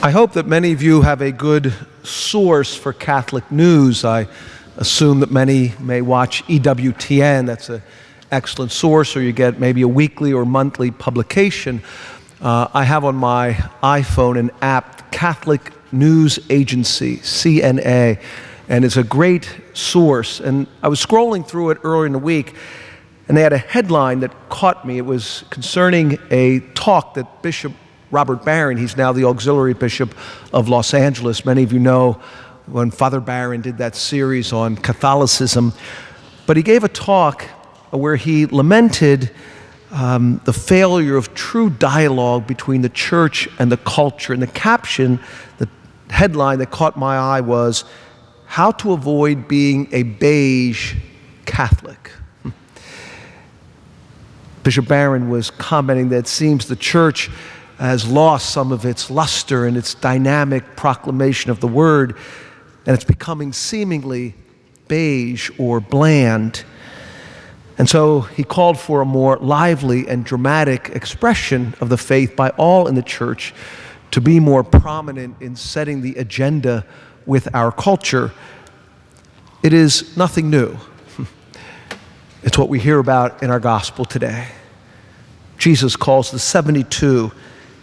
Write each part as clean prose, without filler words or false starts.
I hope that many of you have a good source for Catholic news. I assume that many may watch EWTN. That's an excellent source, or you get maybe a weekly or monthly publication. I have on my iPhone an app, Catholic News Agency, CNA, and it's a great source. And I was scrolling through it earlier in the week, and they had a headline that caught me. It was concerning a talk that Bishop Robert Barron, he's now the auxiliary bishop of Los Angeles. Many of you know when Father Barron did that series on Catholicism. But he gave a talk where he lamented the failure of true dialogue between the church and the culture. And the caption, the headline that caught my eye was, "How to Avoid Being a Beige Catholic." Bishop Barron was commenting that it seems the church has lost some of its luster and its dynamic proclamation of the word, and it's becoming seemingly beige or bland. And so he called for a more lively and dramatic expression of the faith by all in the church to be more prominent in setting the agenda with our culture. It is nothing new. It's what we hear about in our gospel today. Jesus calls the 72,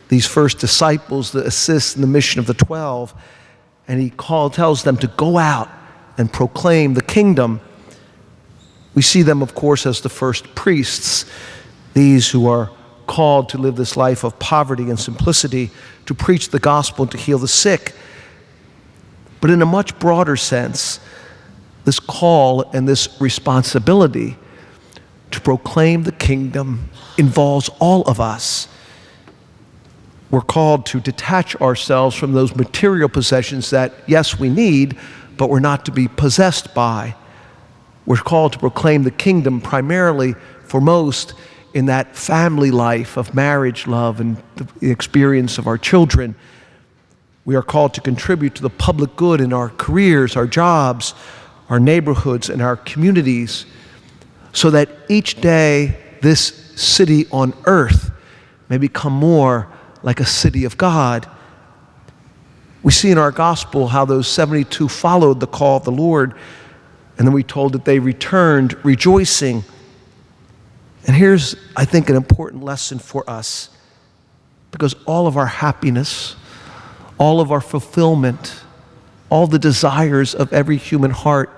these first disciples that assist in the mission of the 12, and he tells them to go out and proclaim the kingdom. We see them, of course, as the first priests, these who are called to live this life of poverty and simplicity, to preach the gospel and to heal the sick. But in a much broader sense, this call and this responsibility to proclaim the kingdom involves all of us. We're called to detach ourselves from those material possessions that, yes, we need, but we're not to be possessed by. We're called to proclaim the kingdom primarily, foremost, in that family life of marriage, love, and the experience of our children. We are called to contribute to the public good in our careers, our jobs, our neighborhoods, and our communities, so that each day this city on earth may become more like a city of God. We see in our gospel how those 72 followed the call of the Lord, and then we told that they returned rejoicing. And here's, I think, an important lesson for us, because all of our happiness, all of our fulfillment, all the desires of every human heart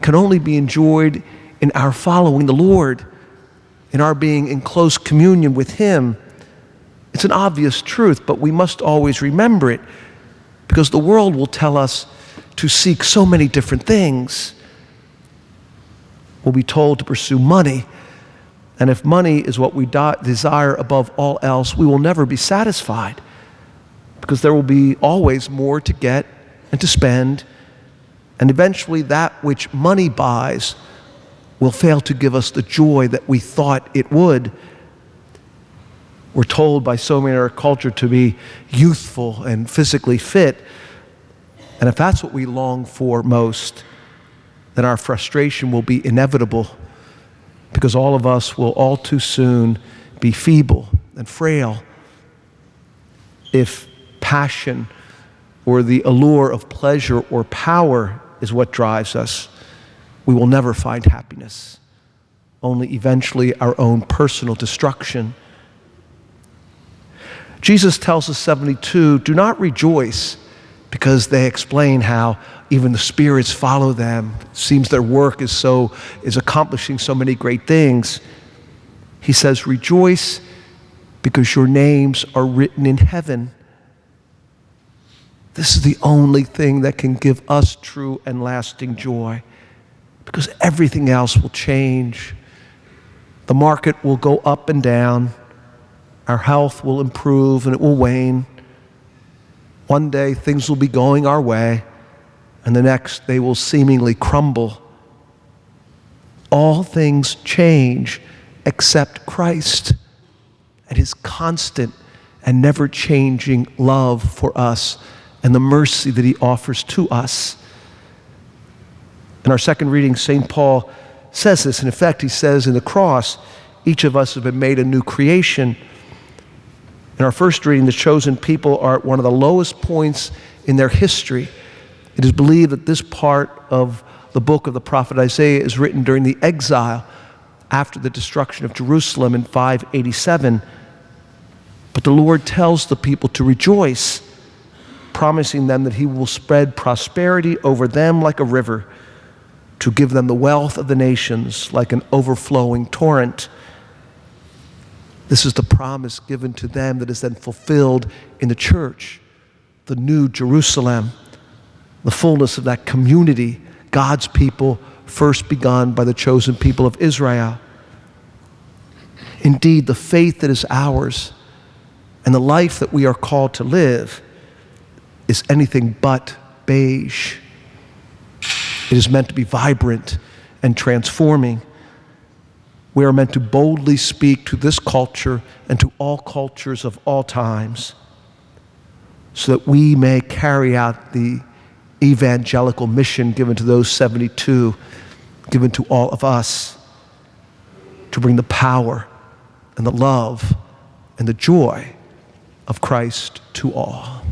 can only be enjoyed in our following the Lord, in our being in close communion with Him. It's an obvious truth, but we must always remember it, because the world will tell us to seek so many different things. We'll be told to pursue money, and if money is what we desire above all else, we will never be satisfied, because there will be always more to get and to spend, and eventually that which money buys will fail to give us the joy that we thought it would. We're told by so many in our culture to be youthful and physically fit. And if that's what we long for most, then our frustration will be inevitable, because all of us will all too soon be feeble and frail. If passion or the allure of pleasure or power is what drives us, we will never find happiness, only eventually our own personal destruction. Jesus tells the 72, do not rejoice because they explain how even the spirits follow them. It seems their work is accomplishing so many great things. He says, rejoice because your names are written in heaven. This is the only thing that can give us true and lasting joy, because everything else will change. The market will go up and down. Our health will improve and it will wane. One day things will be going our way, and the next they will seemingly crumble. All things change except Christ and His constant and never-changing love for us and the mercy that He offers to us. In our second reading, St. Paul says this. In effect, he says in the cross, each of us has been made a new creation. In our first reading, the chosen people are at one of the lowest points in their history. It is believed that this part of the book of the prophet Isaiah is written during the exile after the destruction of Jerusalem in 587. But the Lord tells the people to rejoice, promising them that he will spread prosperity over them like a river, to give them the wealth of the nations like an overflowing torrent. This is the promise given to them that is then fulfilled in the church, the new Jerusalem, the fullness of that community, God's people, first begun by the chosen people of Israel. Indeed, the faith that is ours and the life that we are called to live is anything but beige. It is meant to be vibrant and transforming. We are meant to boldly speak to this culture and to all cultures of all times, so that we may carry out the evangelical mission given to those 72, given to all of us, to bring the power and the love and the joy of Christ to all.